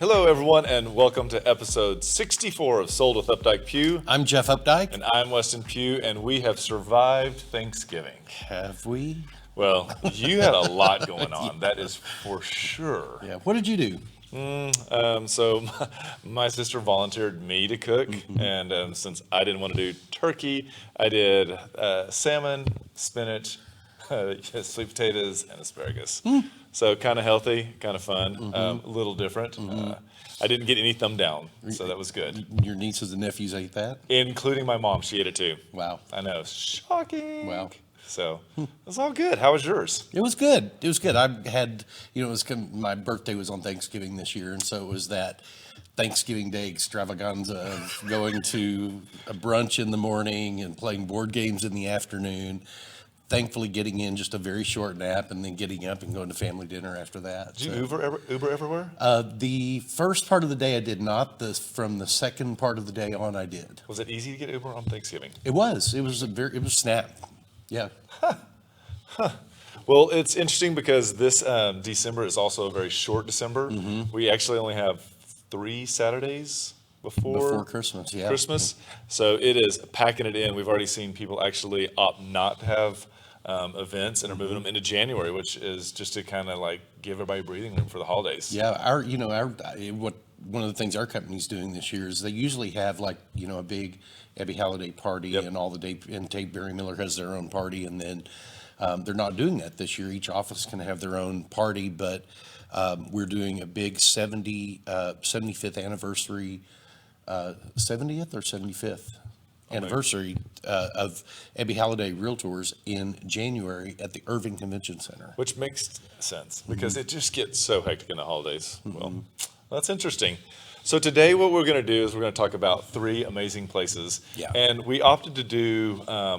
Hello, everyone, and welcome to episode 64 of Sold with Updike Pugh. I'm Jeff Updike. And I'm Weston Pugh, and we have survived Thanksgiving. Have we? Well, you had a lot going on, that is for sure. Yeah. What did you do? So my sister volunteered me to cook, and since I didn't want to do turkey, I did salmon, spinach, sweet potatoes, and asparagus. So kind of healthy, kind of fun, a little different. I didn't get any thumb down, so that was good. Your nieces and nephews ate that? Including my mom, she ate it too. Wow. I know, shocking. Wow. So it was all good. How was yours? It was good. It was good. I had, it was my birthday was on Thanksgiving this year, and so it was that Thanksgiving Day extravaganza of going to a brunch in the morning and playing board games in the afternoon. Thankfully, getting in just a very short nap and then getting up and going to family dinner after that. Did you Uber everywhere? The first part of the day I did not. From the second part of the day on, I did. Was it easy to get Uber on Thanksgiving? It was. It was snap. Yeah. Well, it's interesting because this December is also a very short December. We actually only have 3 Saturdays before Christmas. Yeah. Christmas. So it is packing it in. We've already seen people actually opt not to have events and are moving them into January, which is just to kind of like give everybody breathing room for the holidays. Yeah, one of the things our company's doing this year is they usually have a big Abby Halliday party and all the day, and Tate Berry Miller has their own party, and then they're not doing that this year. Each office can have their own party, but we're doing a big 75th anniversary, 70th or 75th anniversary of Abby Halliday Realtors in January at the Irving Convention Center. Which makes sense because it just gets so hectic in the holidays. Well, that's interesting. So today what we're going to do is we're going to talk about 3 amazing places. Yeah. And we opted to do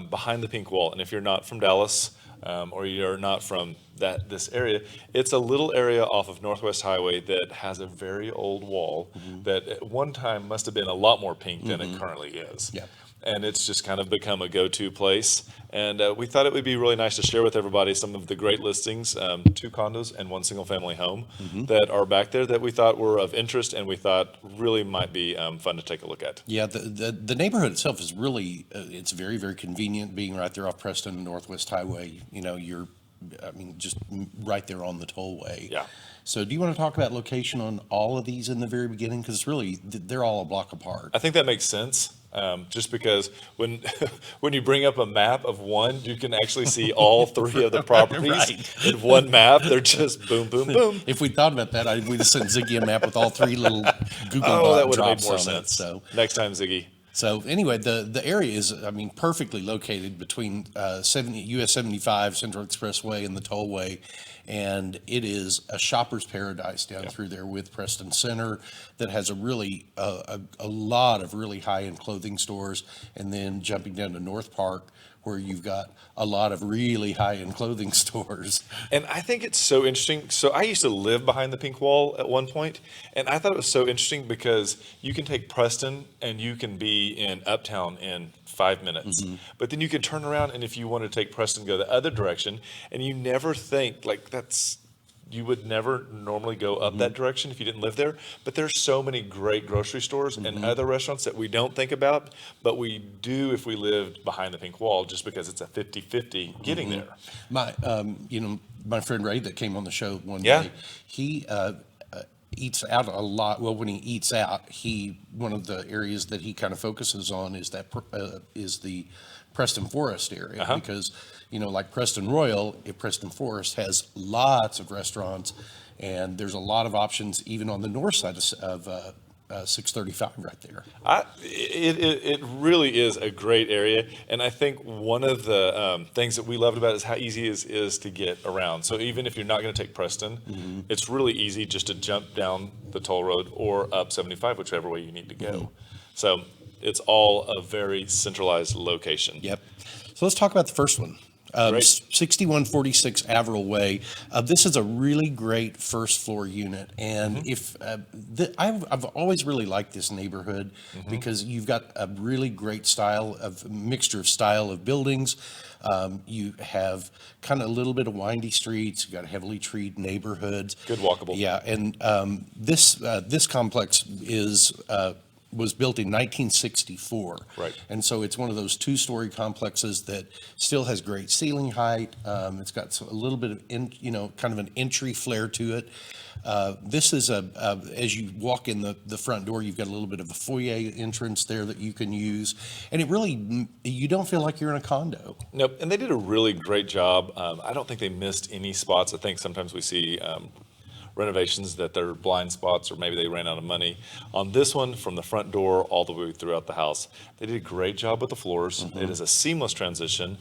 Behind the Pink Wall. And if you're not from Dallas or you're not from this area, it's a little area off of Northwest Highway that has a very old wall that at one time must have been a lot more pink than it currently is. Yeah. And it's just kind of become a go-to place. And we thought it would be really nice to share with everybody some of the great listings, 2 condos and 1 single-family home that are back there that we thought were of interest and we thought really might be fun to take a look at. Yeah, the neighborhood itself is really, it's very, very convenient being right there off Preston and Northwest Highway. You're just right there on the tollway. Yeah. So do you want to talk about location on all of these in the very beginning? Because really, they're all a block apart. I think that makes sense. Just because when when you bring up a map of one, you can actually see all 3 of the properties in one map. They're just boom, boom, boom. If we thought about that, we'd have sent Ziggy a map with all 3 little Google that would have made drops more on sense. it. So next time, Ziggy. So anyway, the area is, perfectly located between US 75 Central Expressway and the tollway, and it is a shopper's paradise down through there with Preston Center that has a really a lot of really high-end clothing stores, and then jumping down to North Park where you've got a lot of really high-end clothing stores. And I think it's so interesting. So I used to live behind the pink wall at one point, and I thought it was so interesting because you can take Preston and you can be in Uptown in 5 minutes. But then you can turn around and if you want to take Preston, go the other direction, and you never think you would never normally go up that direction if you didn't live there. But there's so many great grocery stores and other restaurants that we don't think about, but we do if we lived behind the pink wall, just because it's a 50-50 getting there. My friend Ray that came on the show one day, he eats out a lot. Well, when he eats out, one of the areas that he kind of focuses on is the Preston Forest area, because like Preston Royal, Preston Forest has lots of restaurants, and there's a lot of options even on the north side of 635 right there. It really is a great area, and I think one of the things that we loved about it is how easy it is to get around. So even if you're not going to take Preston, it's really easy just to jump down the toll road or up 75, whichever way you need to go. So it's all a very centralized location. Yep. So let's talk about the first one. Great. 6146 Averill Way. This is a really great first floor unit, and if I've always really liked this neighborhood because you've got a really great mixture of style of buildings. You have kind of a little bit of windy streets. You've got heavily treed neighborhoods. Good walkable. Yeah, and this complex was built in 1964. Right. And so it's one of those two-story complexes that still has great ceiling height. It's got a little bit of, kind of an entry flare to it. This is as you walk in the front door, you've got a little bit of a foyer entrance there that you can use. And you don't feel like you're in a condo. Nope, and they did a really great job. I don't think they missed any spots. I think sometimes we see renovations that they're blind spots, or maybe they ran out of money. On this one, from the front door all the way throughout the house, they did a great job with the floors. It is a seamless transition.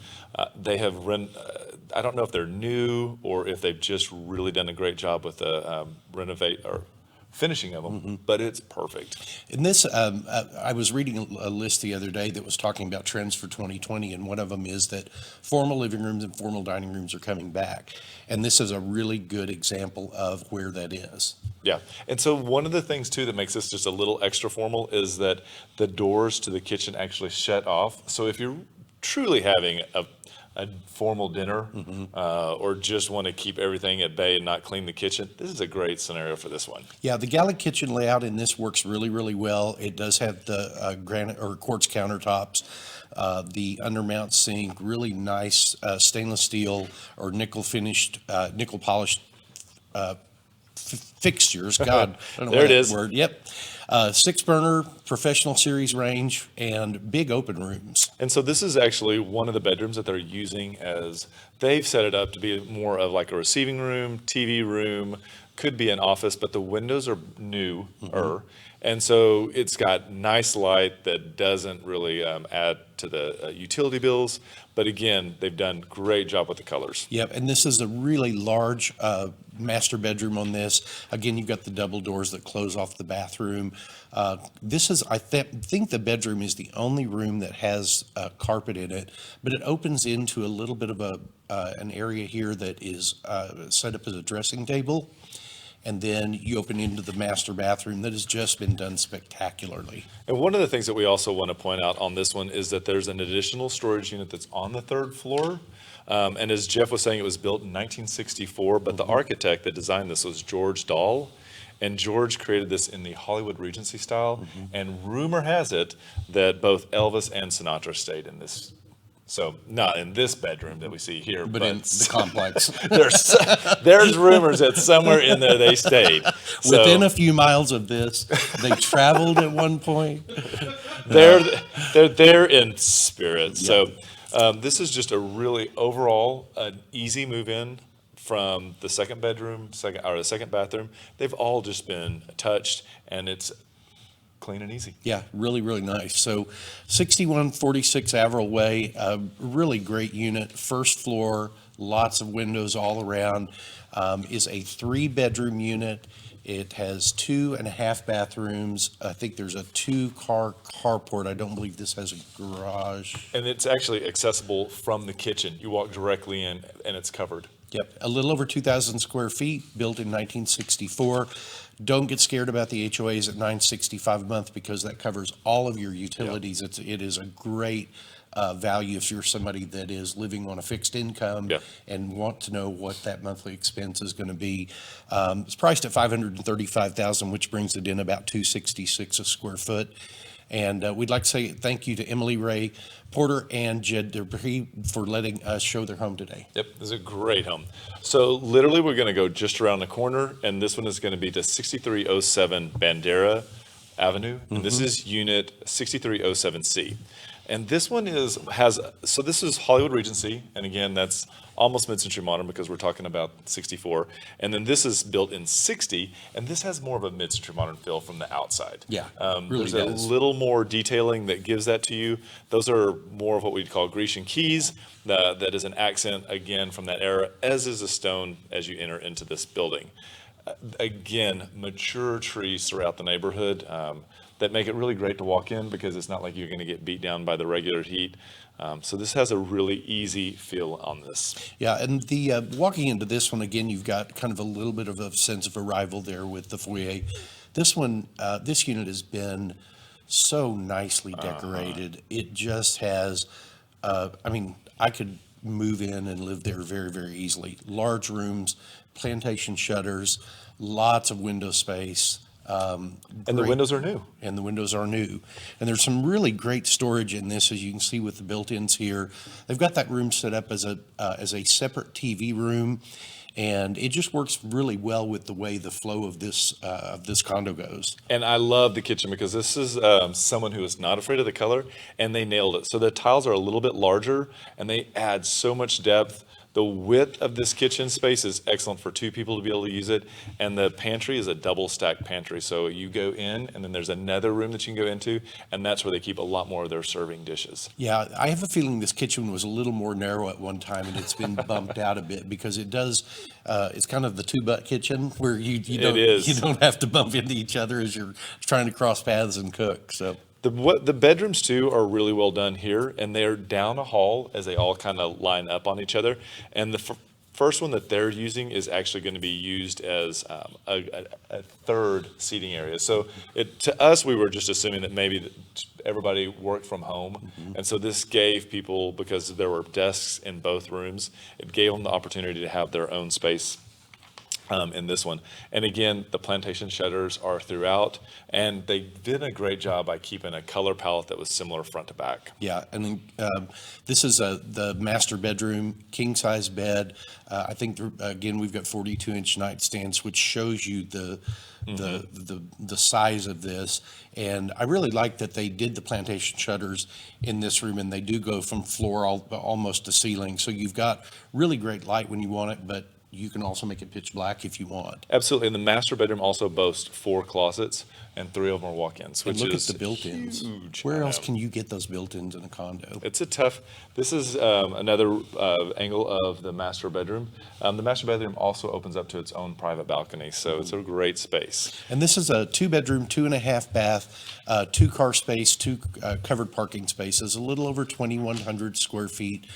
They have I don't know if they're new or if they've just really done a great job with the renovate or finishing of them, but it's perfect. In this, I was reading a list the other day that was talking about trends for 2020, and one of them is that formal living rooms and formal dining rooms are coming back. And this is a really good example of where that is. Yeah, and so one of the things too that makes this just a little extra formal is that the doors to the kitchen actually shut off. So if you're truly having a formal dinner or just want to keep everything at bay and not clean the kitchen, this is a great scenario for this one. Yeah, the galley kitchen layout in this works really, really well. It does have the granite or quartz countertops, the undermount sink, really nice stainless steel or nickel polished fixtures. God, I don't know There what it that is. word. Yep. 6-burner professional series range and big open rooms. And so this is actually one of the bedrooms that they're using as they've set it up to be more of like a receiving room, TV room, could be an office, but the windows are newer. And so it's got nice light that doesn't really add to the utility bills. But again, they've done a great job with the colors. Yep, and this is a really large master bedroom on this. Again, you've got the double doors that close off the bathroom. This is, think the bedroom is the only room that has carpet in it, but it opens into a little bit of an area here that is set up as a dressing table. And then you open into the master bathroom that has just been done spectacularly. And one of the things that we also want to point out on this one is that there's an additional storage unit that's on the third floor. And as Jeff was saying, it was built in 1964, but the architect that designed this was George Dahl. And George created this in the Hollywood Regency style. And rumor has it that both Elvis and Sinatra stayed in this. So not in this bedroom that we see here, But in the complex. there's rumors that somewhere in there they stayed. So Within a few miles of this, they traveled at one point. they're there in spirit. So this is just a really overall an easy move in from the second bedroom, the second bathroom. They've all just been touched, and it's clean and easy. Yeah, really, really nice. So 6146 Averill Way, a really great unit, first floor, lots of windows all around, is a 3-bedroom unit. It has 2.5 bathrooms. I think there's a 2-car carport. I don't believe this has a garage. And it's actually accessible from the kitchen. You walk directly in, and it's covered. Yep, a little over 2,000 square feet, built in 1964. Don't get scared about the HOAs at $965 a month because that covers all of your utilities. It is a great value if you're somebody that is living on a fixed income and want to know what that monthly expense is going to be. It's priced at $535,000, which brings it in about $266 a square foot. And we'd like to say thank you to Emily Ray Porter and Jed Dupree for letting us show their home today. Yep, this is a great home. So literally we're going to go just around the corner, and this one is going to be to 6307 Bandera Avenue, and this is unit 6307C. And this one this is Hollywood Regency, and again, that's almost mid-century modern because we're talking about 64. And then this is built in 60, and this has more of a mid-century modern feel from the outside. Yeah, really there's does. a little more detailing that gives that to you. Those are more of what we'd call Grecian keys. That is an accent, again, from that era, as is a stone as you enter into this building. Again, mature trees throughout the neighborhood. that make it really great to walk in because it's not like you're going to get beat down by the regular heat. So this has a really easy feel on this. Yeah, and the walking into this one, again, you've got kind of a little bit of a sense of arrival there with the foyer. This one, this unit has been so nicely decorated. It just has, I mean, I could move in and live there very, very easily. Large rooms, plantation shutters, lots of window space. And the windows are new. And the windows are new. And there's some really great storage in this, as you can see with the built-ins here. They've got that room set up as a separate TV room, and it just works really well with the way the flow of this condo goes. And I love the kitchen because this is someone who is not afraid of the color, and they nailed it. So the tiles are a little bit larger, and they add so much depth. The width of this kitchen space is excellent for 2 people to be able to use it. And the pantry is a double stacked pantry. So you go in and then there's another room that you can go into, and that's where they keep a lot more of their serving dishes. Yeah, I have a feeling this kitchen was a little more narrow at one time, and it's been bumped out a bit because it does, it's kind of the 2-butt kitchen where you don't have to bump into each other as you're trying to cross paths and cook. So. The bedrooms too are really well done here, and they're down a hall as they all kind of line up on each other. And the first one that they're using is actually going to be used as a third seating area. So to us, we were just assuming that maybe everybody worked from home, and so this gave people, because there were desks in both rooms, it gave them the opportunity to have their own space. In this one. And again, the plantation shutters are throughout, and they did a great job by keeping a color palette that was similar front to back. Yeah, and this is the master bedroom, king size bed. I think again we've got 42-inch nightstands, which shows you the size of this. And I really like that they did the plantation shutters in this room, and they do go from floor almost to ceiling. So you've got really great light when you want it, but you can also make it pitch black if you want. Absolutely. And the master bedroom also boasts 4 closets, and 3 of them are walk-ins, which look is at the built-ins. Huge. Where else can you get those built-ins in a condo? It's a tough. This is another angle of the master bedroom. The master bedroom also opens up to its own private balcony, so it's a great space. And this is a 2-bedroom, 2.5 bath, 2-car space, 2 covered parking spaces, a little over 2,100 square feet,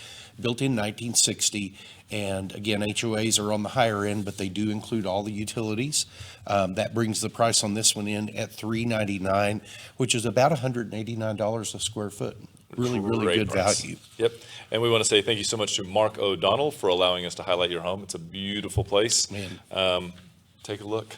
built in 1960. And again, HOAs are on the higher end, but they do include all the utilities. That brings the price on this one in at $399, which is about $189 a square foot. Really Great good price. value. Yep. And we want to say thank you so much to Mark O'Donnell for allowing us to highlight your home. It's a beautiful place. Man. Take a look.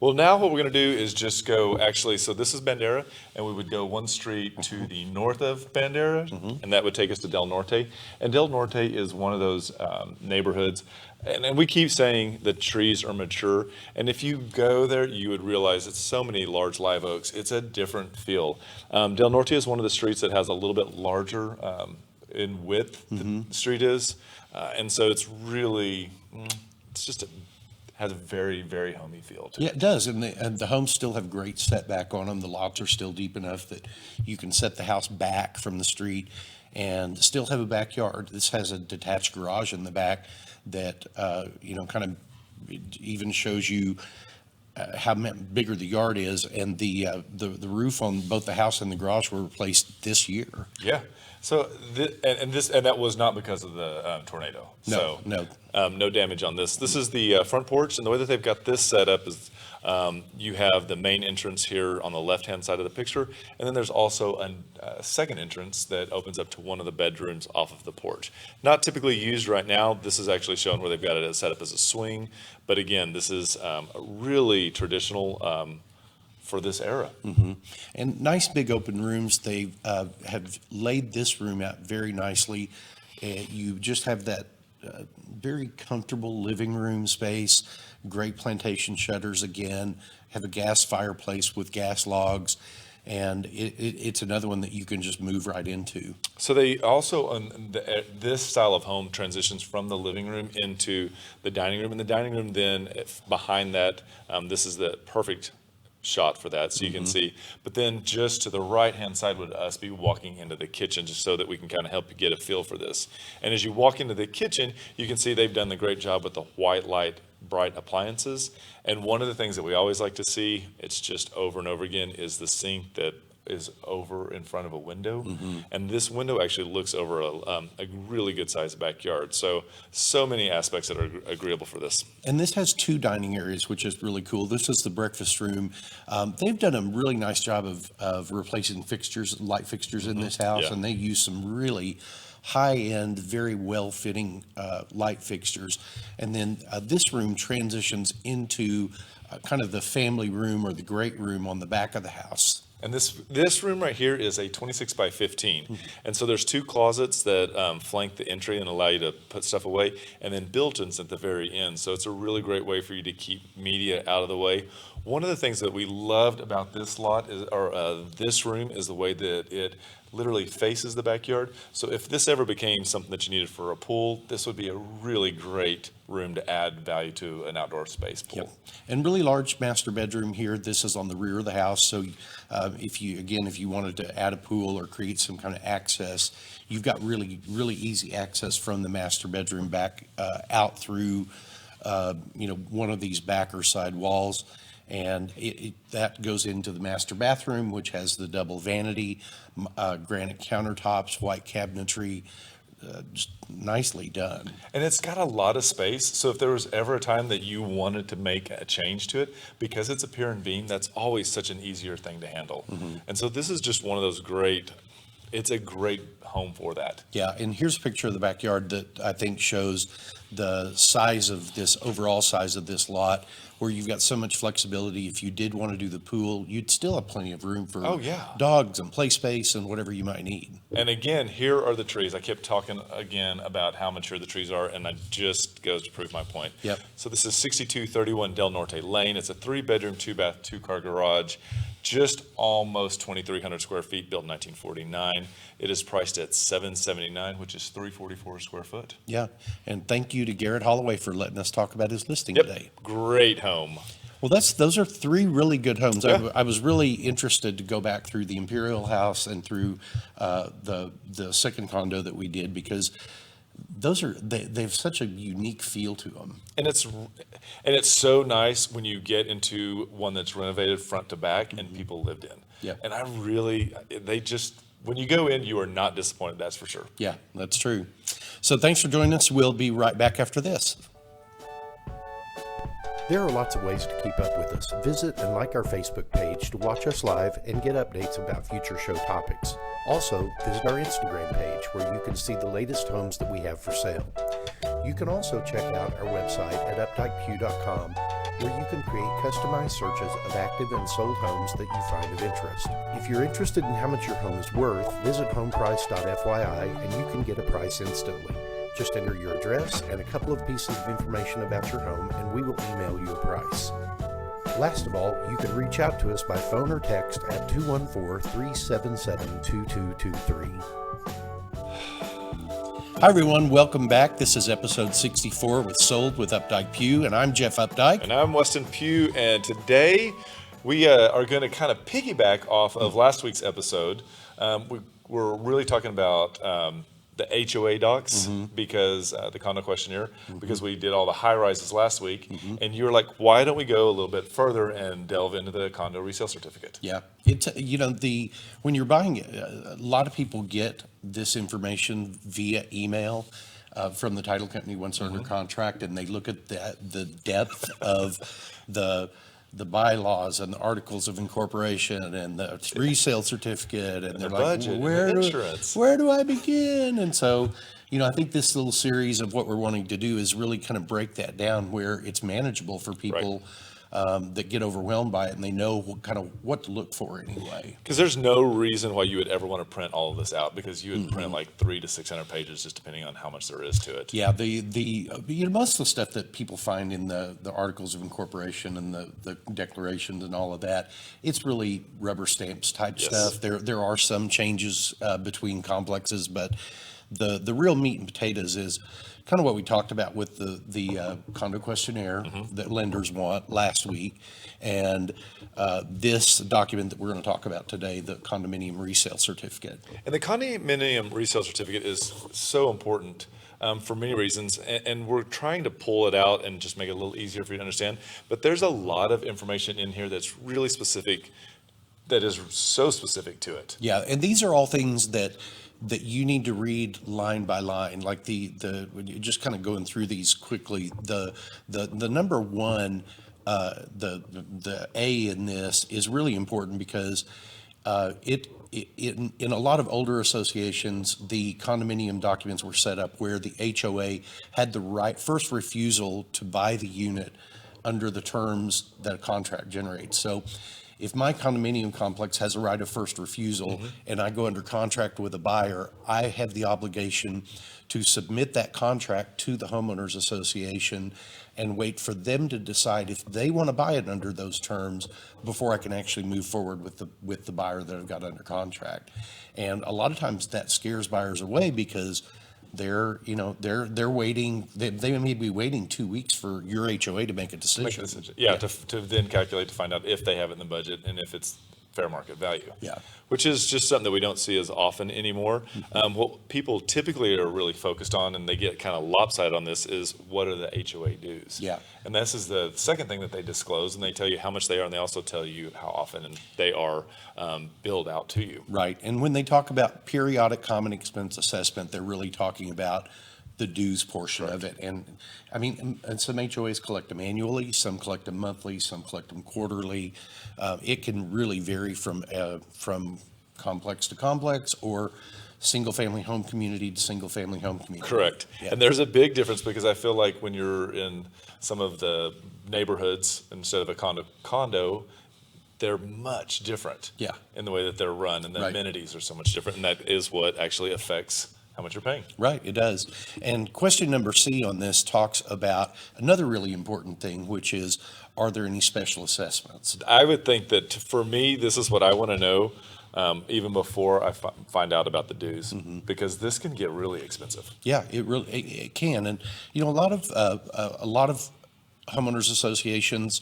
Well, now what we're going to do is just go, actually, so this is Bandera, and we would go one street to the north of Bandera, and that would take us to Del Norte. And Del Norte is one of those neighborhoods, and we keep saying the trees are mature, and if you go there, you would realize it's so many large live oaks. It's a different feel. Del Norte is one of the streets that has a little bit larger in width, the street is, and so it's really, it's just has a very, very homey feel to it. Yeah, it does, and the homes still have great setback on them. The lots are still deep enough that you can set the house back from the street and still have a backyard. This has a detached garage in the back that, kind of even shows you how bigger the yard is, and the roof on both the house and the garage were replaced this year. Yeah. So and that was not because of the tornado. No, no damage on this. This is the front porch, and the way that they've got this set up is you have the main entrance here on the left-hand side of the picture, and then there's also a second entrance that opens up to one of the bedrooms off of the porch. Not typically used right now. This is actually shown where they've got it set up as a swing, but again, this is really traditional for this era. And nice big open rooms. They have laid this room out very nicely. You just have that very comfortable living room space, great plantation shutters again, have a gas fireplace with gas logs, and it's another one that you can just move right into. So they also, this style of home transitions from the living room into the dining room, and the dining room then behind that, this is the perfect shot for that, so you can see. But then just to the right-hand side would us be walking into the kitchen, just so that we can kind of help you get a feel for this. And as you walk into the kitchen, you can see they've done the great job with the white light bright appliances. And one of the things that we always like to see, it's just over and over again, is the sink that is over in front of a window. And this window actually looks over a really good sized backyard. So many aspects that are agreeable for this. And this has 2 dining areas, which is really cool. This is the breakfast room. They've done a really nice job of replacing fixtures, light fixtures in this house, Yeah. and they use some really high-end, very well-fitting light fixtures. And then this room transitions into kind of the family room or the great room on the back of the house. And this room right here is a 26 by 15. And so there's 2 closets that flank the entry and allow you to put stuff away, and then built-ins at the very end. So it's a really great way for you to keep media out of the way. One of the things that we loved about this lot is, or this room, is the way that it literally faces the backyard. So if this ever became something that you needed for a pool, this would be a really great room to add value to an outdoor space pool. Yep. And really large master bedroom here. This is on the rear of the house. So if you wanted to add a pool or create some kind of access, you've got really easy access from the master bedroom back out through one of these back or side walls. And that goes into the master bathroom, which has the double vanity, granite countertops, white cabinetry, just nicely done. And it's got a lot of space. So if there was ever a time that you wanted to make a change to it, because it's a pier and beam, that's always such an easier thing to handle. And so this is just one of those it's a great home for that. Yeah, and here's a picture of the backyard that I think shows the overall size of this lot, where you've got so much flexibility. If you did want to do the pool, you'd still have plenty of room for dogs and play space and whatever you might need. And again, here are the trees. I kept talking again about how mature the trees are, and that just goes to prove my point. Yep. So this is 6231 Del Norte Lane. It's a 3-bedroom, 2-bath, 2-car garage, just almost 2,300 square feet, built in 1949. It is priced at $779, which is $344 a square foot. Yeah, and thank you to Garrett Holloway for letting us talk about his listing today. Great home. Well, those are 3 really good homes. Yeah. I was really interested to go back through the Imperial House and through the second condo that we did, because they have such a unique feel to them. And it's so nice when you get into one that's renovated front to back and people lived in. Yeah. And when you go in, you are not disappointed, that's for sure. Yeah, that's true. So thanks for joining us. We'll be right back after this. There are lots of ways to keep up with us. Visit and like our Facebook page to watch us live and get updates about future show topics. Also, visit our Instagram page where you can see the latest homes that we have for sale. You can also check out our website at updikepugh.com, where you can create customized searches of active and sold homes that you find of interest. If you're interested in how much your home is worth, visit homeprice.fyi and you can get a price instantly. Just enter your address and a couple of pieces of information about your home, and we will email you a price. Last of all, you can reach out to us by phone or text at 214-377-2223. Hi, everyone. Welcome back. This is episode 64 with Sold with Updike Pugh, and I'm Jeff Updike. And I'm Weston Pugh, and today we are going to kind of piggyback off of last week's episode. We're really talking about the HOA docs, because the condo questionnaire, because we did all the high rises last week, and you were like, why don't we go a little bit further and delve into the condo resale certificate? Yeah, it's when you're buying it, a lot of people get this information via email from the title company once they're under contract, and they look at the depth of the bylaws and the articles of incorporation and the resale certificate, and they're like, budget, where and insurance. Where do I begin? And so, I think this little series of what we're wanting to do is really kind of break that down where it's manageable for people that get overwhelmed by it, and they know what to look for anyway. Because there's no reason why you would ever want to print all of this out, because you would print like 300 to 600 pages, just depending on how much there is to it. Yeah, the most of the stuff that people find in the articles of incorporation and the declarations and all of that, it's really rubber stamps type stuff. There are some changes between complexes, but the real meat and potatoes is kind of what we talked about with the condo questionnaire that lenders want last week, and this document that we're going to talk about today, the condominium resale certificate. And the condominium resale certificate is so important for many reasons, and we're trying to pull it out and just make it a little easier for you to understand. But there's a lot of information in here that's really specific, that is so specific to it. Yeah, and these are all things that you need to read line by line. Like when you're just kind of going through these quickly. The number one, the A in this is really important because in a lot of older associations, the condominium documents were set up where the HOA had the right first refusal to buy the unit under the terms that a contract generates. So if my condominium complex has a right of first refusal and I go under contract with a buyer, I have the obligation to submit that contract to the homeowners association and wait for them to decide if they want to buy it under those terms before I can actually move forward with the buyer that I've got under contract. And a lot of times that scares buyers away because they're waiting. They may be waiting 2 weeks for your HOA to make a decision. Yeah. To then calculate to find out if they have it in the budget and if it's fair market value. Yeah. Which is just something that we don't see as often anymore. What people typically are really focused on, and they get kind of lopsided on this, is what are the HOA dues? Yeah. And this is the second thing that they disclose, and they tell you how much they are, and they also tell you how often they are billed out to you. Right. And when they talk about periodic common expense assessment, they're really talking about the dues portion of it. And I mean, and some HOAs collect them annually, some collect them monthly, some collect them quarterly. It can really vary from complex to complex or single-family home community to single-family home community. Correct. Yeah. And there's a big difference because I feel like when you're in some of the neighborhoods, instead of a condo, they're much different. Yeah. In the way that they're run, and the Right. amenities are so much different, and that is what actually affects how much you're paying. Right, it does. And question number C on this talks about another really important thing, which is, are there any special assessments? I would think that for me, this is what I want to know, even before I find out about the dues, because this can get really expensive. Yeah, it can. And, a lot of homeowners associations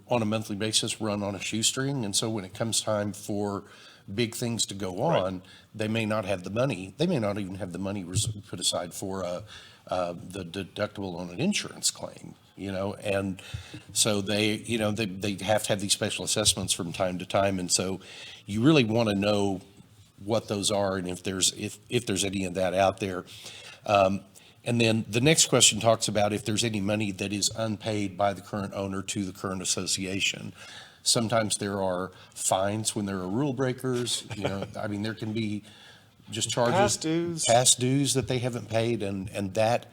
on a monthly basis run on a shoestring. And so when it comes time for big things to go on, they may not have the money. They may not even have the money put aside for the deductible on an insurance claim, and so they have to have these special assessments from time to time. And so you really want to know what those are and if there's any of that out there. And then the next question talks about if there's any money that is unpaid by the current owner to the current association. Sometimes there are fines when there are rule breakers. I mean, there can be just charges, past dues that they haven't paid, and that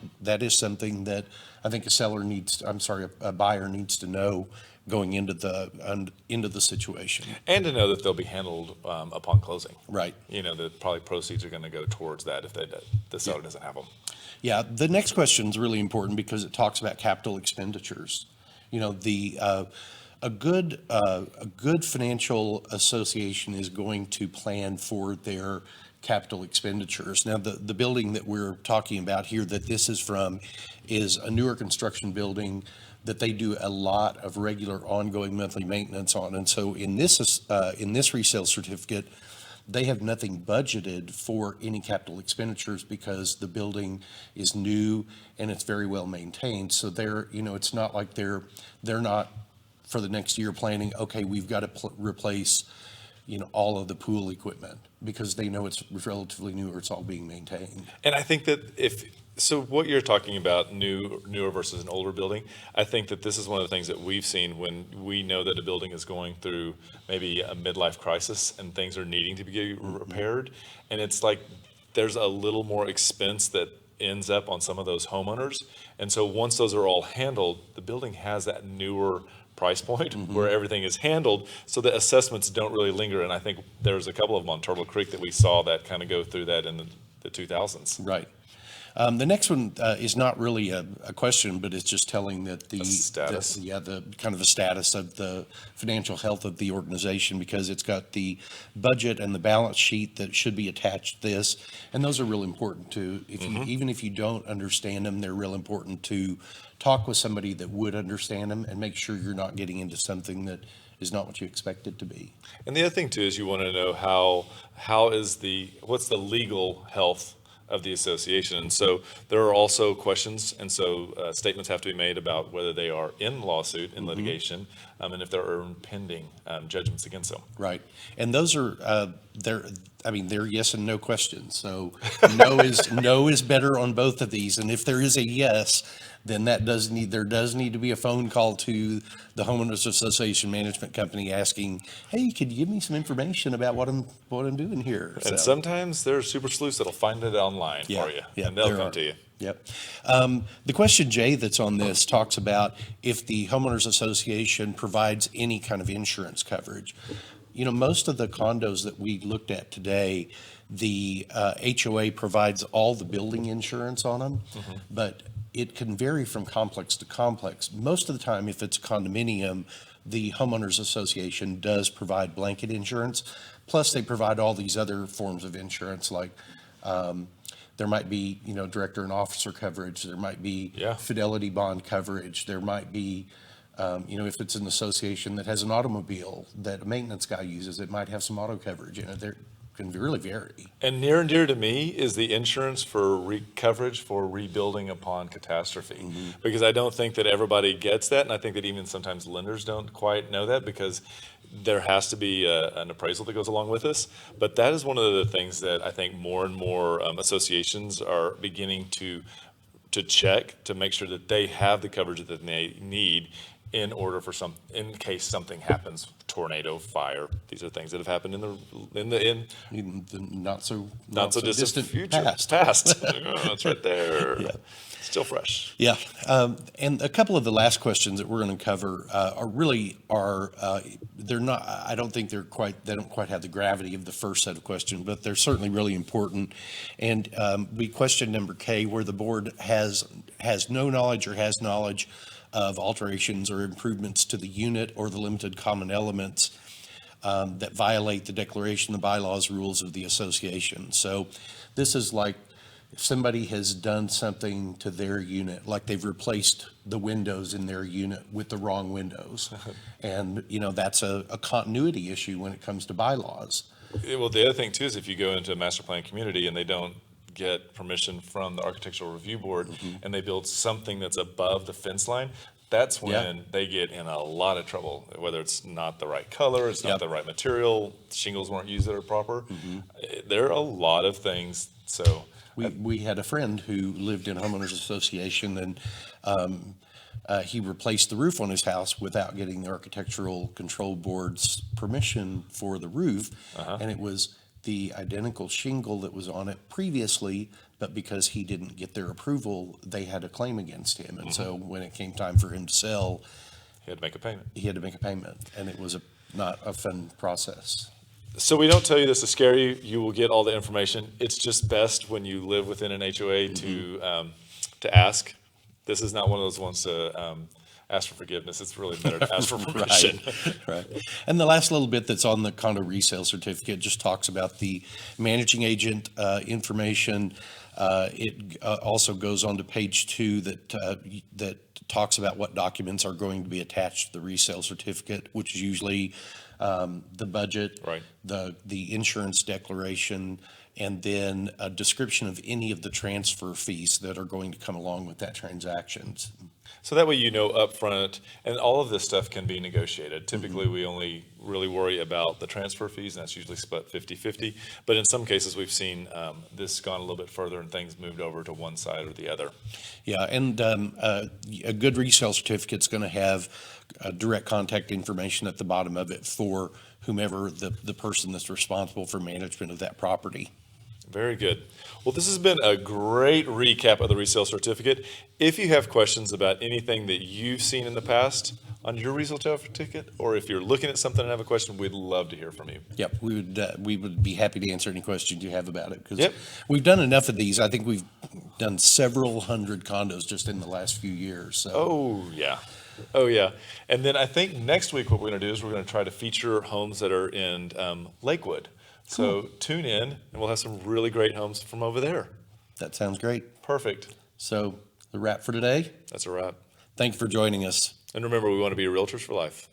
is something that I think a buyer needs to know going into the situation. And to know that they'll be handled upon closing. Right. That probably proceeds are going to go towards that if the seller doesn't have them. Yeah. The next question is really important because it talks about capital expenditures. A good financial association is going to plan for their capital expenditures. Now, the building that we're talking about here that this is from is a newer construction building that they do a lot of regular ongoing monthly maintenance on. And so in this resale certificate, they have nothing budgeted for any capital expenditures because the building is new and it's very well maintained. So it's not like they're not for the next year planning, okay, we've got to replace, all of the pool equipment because they know it's relatively new or it's all being maintained. And I think that so what you're talking about, newer versus an older building, I think that this is one of the things that we've seen when we know that a building is going through maybe a midlife crisis and things are needing to be repaired. And it's like there's a little more expense that ends up on some of those homeowners. And so once those are all handled, the building has that newer price point where everything is handled, so the assessments don't really linger. And I think there's a couple of them on Turtle Creek that we saw that kind of go through that in the 2000s. Right. The next one is not really a question, but it's just telling that the status. The kind of the status of the financial health of the organization, because it's got the budget and the balance sheet that should be attached to this, and those are real important too. Even if you don't understand them, they're real important to talk with somebody that would understand them and make sure you're not getting into something that is not what you expect it to be. And the other thing too is you want to know what's the legal health of the association. And so there are also questions, and so statements have to be made about whether they are in lawsuit, in litigation, and if there are impending judgments against them. Right. And those are, they're yes and no questions. So no is better on both of these. And if there is a yes, then there does need to be a phone call to the homeowners association management company asking, hey, could you give me some information about what I'm doing here? And sometimes there are super sleuths that'll find it online for you, and they'll come to you. Yep. The question, Jay, that's on this talks about if the homeowners association provides any kind of insurance coverage. Most of the condos that we looked at today, the HOA provides all the building insurance on them, but it can vary from complex to complex. Most of the time, if it's a condominium, the homeowners association does provide blanket insurance. Plus, they provide all these other forms of insurance, like there might be, director and officer coverage. There might be fidelity bond coverage. There might be, if it's an association that has an automobile that a maintenance guy uses, it might have some auto coverage in it. There can really vary. And near and dear to me is the insurance for coverage for rebuilding upon catastrophe, because I don't think that everybody gets that, and I think that even sometimes lenders don't quite know that, because there has to be an appraisal that goes along with this. But that is one of the things that I think more and more associations are beginning to check to make sure that they have the coverage that they need in order for in case something happens, tornado, fire. These are things that have happened in the not so distant future. Past. Oh, it's right there. Yeah. Still fresh. Yeah. And a couple of the last questions that we're going to cover they're not, I don't think they don't quite have the gravity of the first set of questions, but they're certainly really important. And question number K, where the board has no knowledge or has knowledge of alterations or improvements to the unit or the limited common elements that violate the declaration, the bylaws, rules of the association. So this is like if somebody has done something to their unit, like they've replaced the windows in their unit with the wrong windows. And, that's a continuity issue when it comes to bylaws. Well, the other thing too is if you go into a master plan community and they don't get permission from the architectural review board and they build something that's above the fence line, that's when they get in a lot of trouble, whether it's not the right color, it's not the right material, shingles weren't used that are proper. There are a lot of things. So we had a friend who lived in a homeowners association, and he replaced the roof on his house without getting the architectural control board's permission for the roof. And it was the identical shingle that was on it previously, but because he didn't get their approval, they had a claim against him. And so when it came time for him to sell, he had to make a payment. And it was not a fun process. So we don't tell you this to scare you. You will get all the information. It's just best when you live within an HOA to ask. This is not one of those ones to ask for forgiveness. It's really better to ask for permission. Right. And the last little bit that's on the condo resale certificate just talks about the managing agent information. It also goes on to page 2 that talks about what documents are going to be attached to the resale certificate, which is usually the budget, the insurance declaration, and then a description of any of the transfer fees that are going to come along with that transaction. So that way you know upfront, and all of this stuff can be negotiated. Typically, we only really worry about the transfer fees, and that's usually split 50-50. But in some cases, we've seen this gone a little bit further and things moved over to one side or the other. Yeah, and a good resale certificate is going to have direct contact information at the bottom of it for whomever the person that's responsible for management of that property. Very good. Well, this has been a great recap of the resale certificate. If you have questions about anything that you've seen in the past on your resale certificate, or if you're looking at something and have a question, we'd love to hear from you. Yep, we would be happy to answer any questions you have about it, because we've done enough of these. I think we've done several hundred condos just in the last few years. So. Oh, yeah. And then I think next week what we're going to do is we're going to try to feature homes that are in Lakewood. So tune in, and we'll have some really great homes from over there. That sounds great. Perfect. So the wrap for today? That's a wrap. Thank you for joining us. And remember, we want to be realtors for life.